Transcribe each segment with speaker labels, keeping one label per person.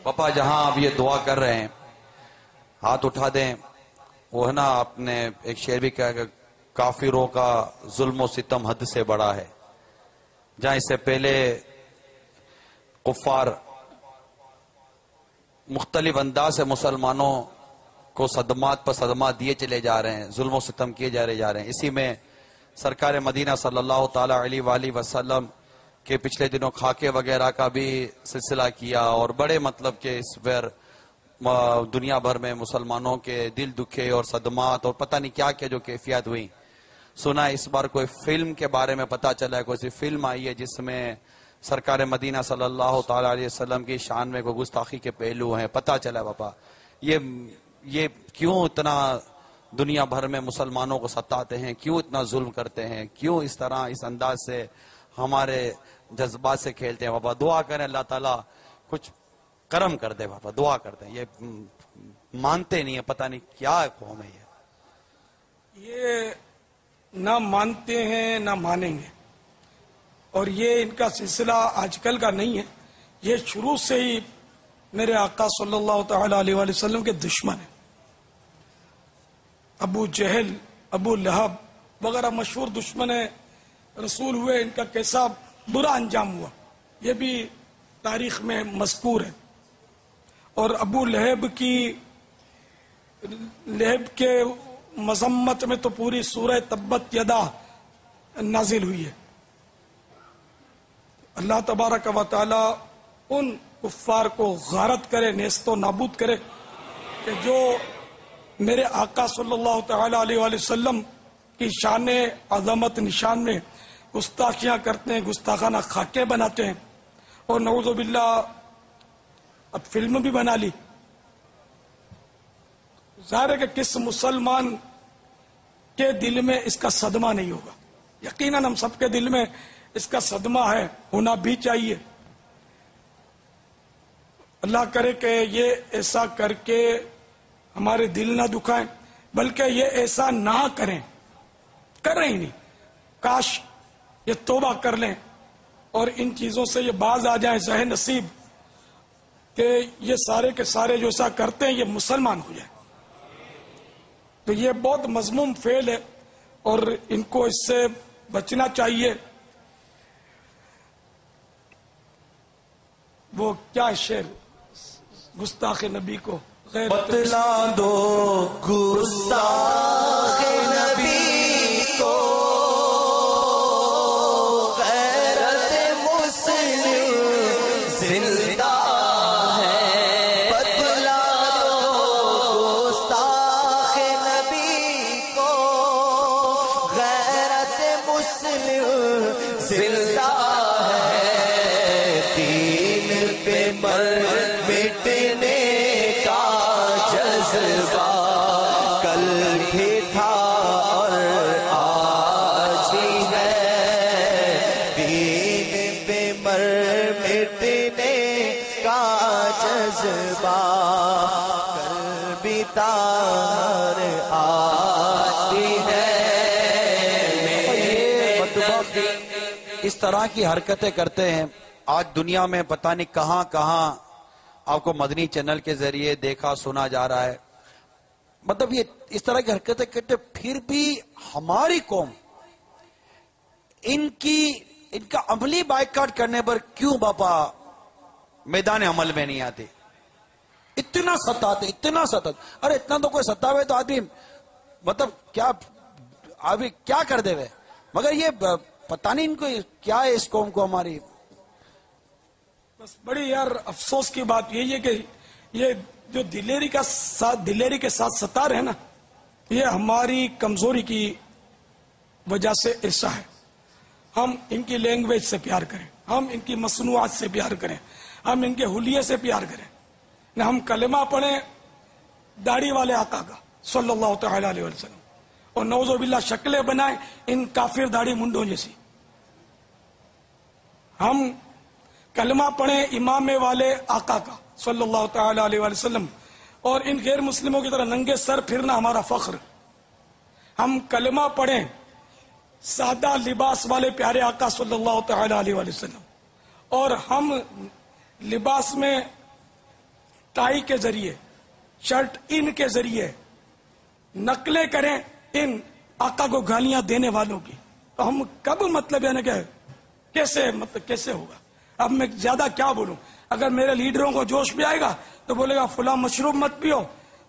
Speaker 1: پاپا جہاں آپ یہ دعا کر رہے ہیں ہاتھ اٹھا دیں. وہ ہے نا آپ نے ایک شعر بھی کہا کہ کافروں کا ظلم و ستم حد سے بڑا ہے. جہاں اس سے پہلے کفار مختلف انداز سے مسلمانوں کو صدمات پر صدمات دیے چلے جا رہے ہیں، ظلم و ستم کیے جا رہے ہیں. اسی میں سرکار مدینہ صلی اللہ تعالی علیہ وآلہ وسلم کے پچھلے دنوں خاکے وغیرہ کا بھی سلسلہ کیا اور بڑے مطلب کہ اس پر دنیا بھر میں مسلمانوں کے دل دکھے اور صدمات اور پتہ نہیں کیا کیا جو کیفیت ہوئی. سنا اس بار کوئی فلم کے بارے میں پتہ چلا ہے، کوئی سی فلم آئی ہے جس میں سرکار مدینہ صلی اللہ تعالی علیہ وسلم کی شان میں کوئی گستاخی کے پہلو ہیں. پتہ چلا ہے پاپا یہ کیوں اتنا دنیا بھر میں مسلمانوں کو ستاتے ہیں، کیوں اتنا ظلم کرتے ہیں، کیوں اس طرح اس انداز سے ہمارے جذبات سے کھیلتے ہیں. پاپا دعا کریں اللہ تعالیٰ کچھ کرم کر دے. پاپا دعا کرتے ہیں، یہ مانتے نہیں ہیں، پتہ نہیں کیا قوم ہے
Speaker 2: یہ نہ مانتے ہیں نہ مانیں گے. اور یہ ان کا سلسلہ آج کل کا نہیں ہے، یہ شروع سے ہی میرے آقا صلی اللہ تعالی علیہ وآلہ وسلم کے دشمن ہیں. ابو جہل، ابو لہب وغیرہ مشہور دشمن رسول ہوئے، ان کا کیسا برا انجام ہوا یہ بھی تاریخ میں مذکور ہے. اور ابو لہب کے مذمت میں تو پوری سورہ تبت یدا نازل ہوئی ہے. اللہ تبارک و تعالی ان کفار کو غارت کرے، نیست و نابود کرے کہ جو میرے آقا صلی اللہ تعالی علیہ وآلہ وسلم کی شان عظمت نشان میں گستاخیاں کرتے ہیں، گستاخانہ خاکے بناتے ہیں. اور نعوذ باللہ اب فلم بھی بنا لی. ظاہر ہے کہ کس مسلمان کے دل میں اس کا صدمہ نہیں ہوگا. یقیناً ہم سب کے دل میں اس کا صدمہ ہے، ہونا بھی چاہیے. اللہ کرے کہ یہ ایسا کر کے ہمارے دل نہ دکھائیں، بلکہ یہ ایسا نہ کریں، کر رہے ہی نہیں. کاش یہ توبہ کر لیں اور ان چیزوں سے یہ باز آ جائیں. ذہ نصیب کہ یہ سارے کے سارے جو ایسا کرتے ہیں یہ مسلمان ہو جائیں. تو یہ بہت مذموم فعل ہے اور ان کو اس سے بچنا چاہیے. وہ کیا شعر، گستاخ نبی کو
Speaker 3: بتلا دو گستاخ نبی کو غیرت مسلم زندہ ہے. بتلا دو گستاخ نبی کو غیرت مسلم زندہ ہے. دین پہ مٹنے کل بھی تھا اور آج بھی ہے. دین پہ مٹنے کا جذبہ کل بھی تھا اور آج بھی ہے.
Speaker 1: اس طرح کی حرکتیں کرتے ہیں. آج دنیا میں پتہ نہیں کہاں کہاں آپ کو مدنی چینل کے ذریعے دیکھا سنا جا رہا ہے. مطلب یہ اس طرح کی حرکتیں کرتے، پھر بھی ہماری قوم ان کا عملی بائیکاٹ کرنے پر کیوں باپا میدان عمل میں نہیں آتے؟ اتنا ستاتے. ارے اتنا تو کوئی ستاوے تو آدمی مطلب کیا ابھی کیا کر دے وے. مگر یہ پتہ نہیں ان کو کیا ہے اس قوم کو ہماری.
Speaker 2: بس بڑی یار افسوس کی بات یہی ہے کہ یہ جو دلیری کے ساتھ ستا رہے نا، یہ ہماری کمزوری کی وجہ سے ایسا ہے. ہم ان کی لینگویج سے پیار کریں، ہم ان کی مصنوعات سے پیار کریں، ہم ان کے حلیے سے پیار کریں. نہ ہم کلمہ پڑھیں داڑھی والے آقا کا صلی اللہ تعالی علیہ وسلم، اور نعوذ باللہ شکلیں بنائیں ان کافر داڑھی منڈوں جیسی. ہم کلمہ پڑھیں امام والے آقا کا صلی اللہ تعالی علیہ وسلم، اور ان غیر مسلموں کی طرح ننگے سر پھرنا ہمارا فخر. ہم کلمہ پڑھیں سادہ لباس والے پیارے آقا صلی اللہ تعالی علیہ وسلم، اور ہم لباس میں ٹائی کے ذریعے، شرٹ ان کے ذریعے نقلیں کریں ان آقا کو گالیاں دینے والوں کی، تو ہم کب مطلب ہے نا کہ کیسے ہوگا؟ اب میں زیادہ کیا بولوں؟ اگر میرے لیڈروں کو جوش بھی آئے گا تو بولے گا فلاں مشروب مت پیو،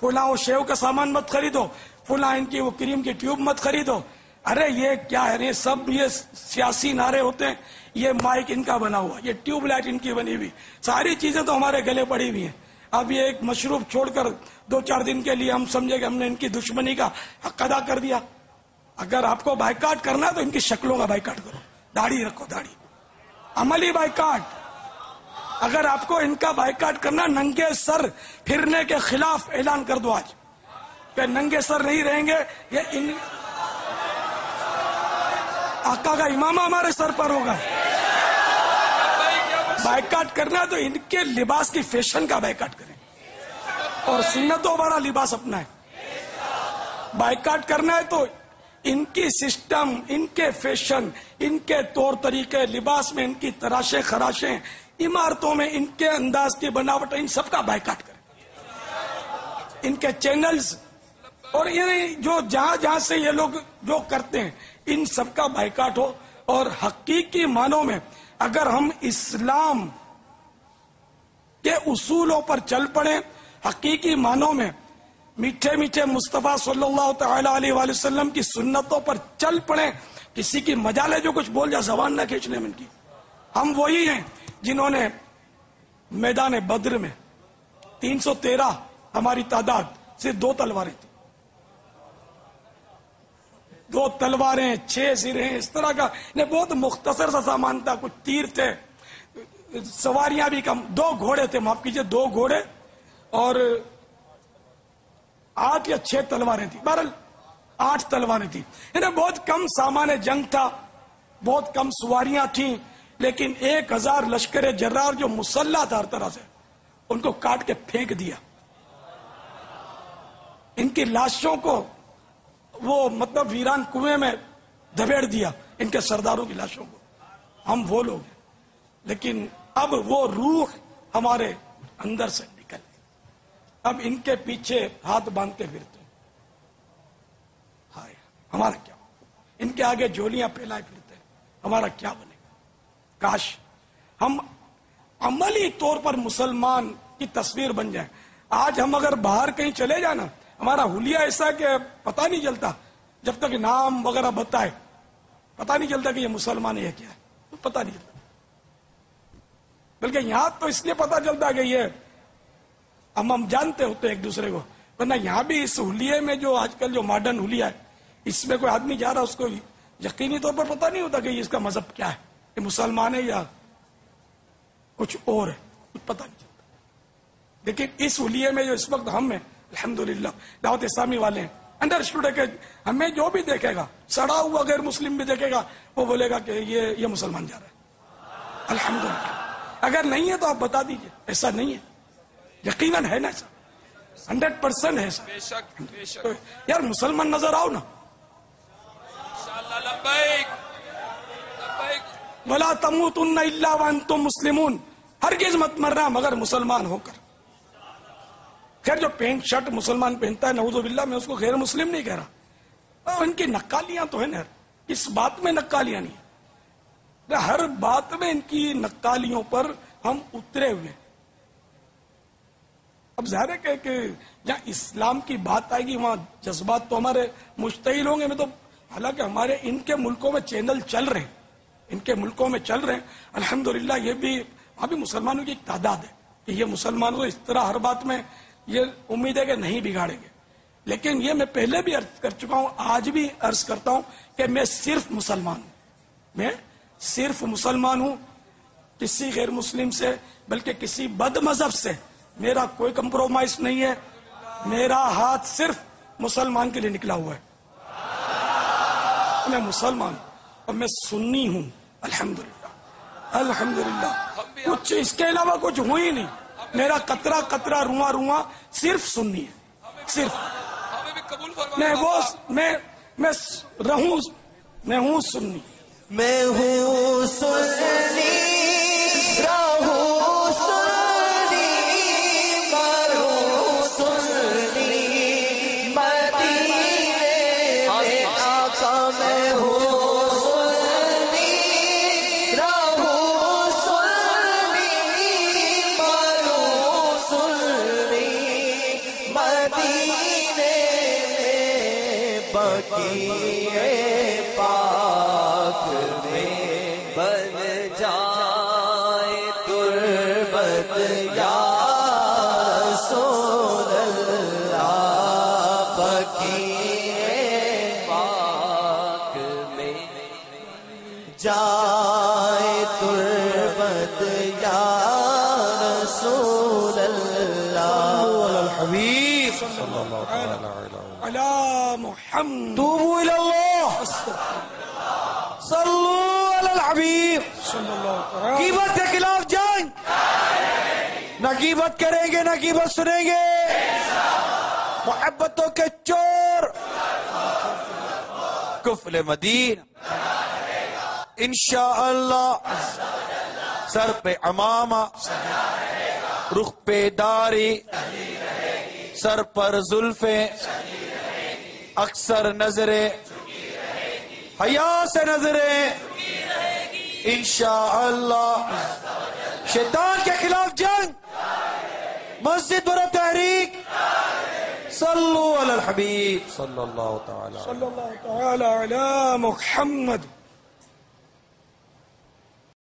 Speaker 2: فلاں وہ شیو کا سامان مت خریدو، فلاں ان کی وہ کریم کی ٹیوب مت خریدو۔ ارے یہ کیا ہے؟ یہ سب یہ سیاسی نعرے ہوتے ہیں، یہ مائک ان کا بنا ہوا، یہ ٹیوب لائٹ ان کی بنی ہوئی، ساری چیزیں تو ہمارے گلے پڑی ہوئی ہیں۔ اب یہ ایک مشروب چھوڑ کر 2-4 دن کے لیے ہم سمجھے کہ ہم نے ان کی دشمنی کا حق ادا کر دیا۔ اگر آپ کو بائیکاٹ کرنا ہے تو ان کی شکلوں کا بائیکاٹ کرو، داڑھی رکھو، داڑھی، عملی بائیکاٹ۔ اگر آپ کو ان کا بائیکاٹ کرنا، ننگے سر پھرنے کے خلاف اعلان کر دو آج کہ ننگے سر نہیں رہیں گے، یہ ان آقا کا امامہ ہمارے سر پر ہوگا۔ بائیکاٹ کرنا ہے تو ان کے لباس کی فیشن کا بائیکاٹ کریں اور سنتوں والا لباس اپنا ہے۔ بائیکاٹ کرنا ہے تو ان کی سسٹم، ان کے فیشن، ان کے طور طریقے، لباس میں ان کی تراشیں خراشیں، عمارتوں میں ان کے انداز کی بناوٹ، ان سب کا بائیکاٹ کریں۔ ان کے چینلز اور یہ جو جہاں سے یہ لوگ جو کرتے ہیں، ان سب کا بائیکاٹ ہو۔ اور حقیقی معنوں میں اگر ہم اسلام کے اصولوں پر چل پڑیں، حقیقی معنوں میں میٹھے میٹھے مصطفیٰ صلی اللہ تعالی علیہ وآلہ وسلم کی سنتوں پر چل پڑیں، کسی کی مجال ہے جو کچھ بول جائے زبان نہ کھینچنے میں ان کی۔ ہم وہی ہیں جنہوں نے میدان بدر میں 313 ہماری تعداد صرف 2 تلواریں تھیں، 2 تلواریں، 6 سریں، اس طرح کا بہت مختصر سا سامان تھا، کچھ تیر تھے، سواریاں بھی کم، 2 گھوڑے تھے، معاف کیجئے 2 گھوڑے اور 8 یا 6 تلواریں تھیں، بہرحال 8 تلواریں تھیں۔ بہت کم سامان جنگ تھا، بہت کم سواریاں تھیں، لیکن 1000 لشکر جرار جو مسلح تھا ہر طرح سے، ان کو کاٹ کے پھینک دیا۔ ان کی لاشوں کو وہ مطلب ویران کنویں میں دھبیڑ دیا، ان کے سرداروں کی لاشوں کو۔ ہم وہ لوگ ہیں، لیکن اب وہ روح ہمارے اندر سے نکل گئی، اب ان کے پیچھے ہاتھ باندھتے پھرتے ہیں۔ ہائے ہمارا کیا؟ ان کے آگے جھولیاں پھیلائے پھرتے ہیں، ہمارا کیا بنے گا؟ کاش ہم عملی طور پر مسلمان کی تصویر بن جائیں۔ آج ہم اگر باہر کہیں چلے جائیں نا، ہمارا حلیہ ایسا کہ پتہ نہیں چلتا، جب تک نام وغیرہ بتائے پتہ نہیں چلتا کہ یہ مسلمان ہے کیا ہے، پتہ نہیں چلتا۔ بلکہ یہاں تو اس لیے پتہ چلتا کہ یہ ہم جانتے ہوتے ایک دوسرے کو، ورنہ یہاں بھی اس حلیے میں جو آج کل جو ماڈرن حلیہ ہے، اس میں کوئی آدمی جا رہا اس کو یقینی طور پر پتہ نہیں ہوتا کہ اس کا مذہب کیا ہے، یہ مسلمان ہے یا کچھ اور ہے، کچھ پتہ نہیں چلتا۔ لیکن اس حلیے میں جو اس وقت ہم ہیں، الحمدللہ دعوت اسلامی والے ہیں، انڈرسٹوڈ ہے کہ ہمیں جو بھی دیکھے گا، سڑا ہوا غیر مسلم بھی دیکھے گا، وہ بولے گا کہ یہ مسلمان جا رہا ہے، الحمدللہ۔ اگر نہیں ہے تو آپ بتا دیجئے، ایسا نہیں ہے، یقیناً ہے نا ایسا، 100% ہے ایسا۔ یار مسلمان نظر آؤ نا، وَلَا تَمُوتُنَّ إِلَّا وَأَنْتُمْ مُسْلِمُونَ، ہرگز مت مرنا مگر مسلمان ہو کر۔ خیر جو پینٹ شرٹ مسلمان پہنتا ہے، نعوذ باللہ، میں اس کو غیر مسلم نہیں کہہ رہا، ان کی نقالیاں تو ہیں نا، اس بات میں نقالیاں نہیں ہیں، ہر بات میں ان کی نقالیوں پر ہم اترے ہوئے ہیں۔ اب ظاہر ہے کہ جہاں اسلام کی بات آئے گی وہاں جذبات تو ہمارے مشتعل ہوں گے۔ میں تو حالانکہ ہمارے ان کے ملکوں میں چینل چل رہے ہیں، ان کے ملکوں میں چل رہے ہیں، الحمدللہ، یہ بھی وہاں بھی مسلمانوں کی ایک تعداد ہے کہ یہ مسلمانوں کو اس طرح ہر بات میں یہ امید ہے کہ نہیں بگاڑیں گے۔ لیکن یہ میں پہلے بھی عرض کر چکا ہوں، آج بھی عرض کرتا ہوں کہ میں صرف مسلمان ہوں، میں صرف مسلمان ہوں، کسی غیر مسلم سے بلکہ کسی بد مذہب سے میرا کوئی کمپرومائز نہیں ہے، میرا ہاتھ صرف مسلمان کے لیے نکلا ہوا ہے۔ میں مسلمان ہوں اور میں سنی ہوں، الحمدللہ الحمدللہ، کچھ اس کے علاوہ کچھ ہوں ہی نہیں، میرا قطرہ قطرہ رواں رواں صرف سنی ہے، صرف میں ہوں سنی،
Speaker 3: میں ہوں سنی، رہوں سنی، بقیع پاک میں بن جائے تربت یا رسول اللہ بقیع پاک میں جائے تربت یا رسول اللہ
Speaker 2: الحبیب
Speaker 1: صلی اللہ تعالی علیہ
Speaker 2: علی محمد
Speaker 4: توبوا الى الله صلوا علی الحبیب
Speaker 2: صلی اللہ تعالی
Speaker 4: غیبت کے خلاف جنگ نہ غیبت کریں گے نہ غیبت سنیں گے محبتوں کے چور
Speaker 1: کفل مدینہ
Speaker 4: انشاءاللہ
Speaker 1: سر پہ امامہ رخ پہ داری سر پر زلفیں اکثر نظریں
Speaker 4: حیا سے نظریں انشاءاللہ شیطان کے خلاف جنگ مسجد برو تحریک صلو علی الحبیب
Speaker 1: صلی اللہ تعالی
Speaker 2: صلی اللہ تعالی علی محمد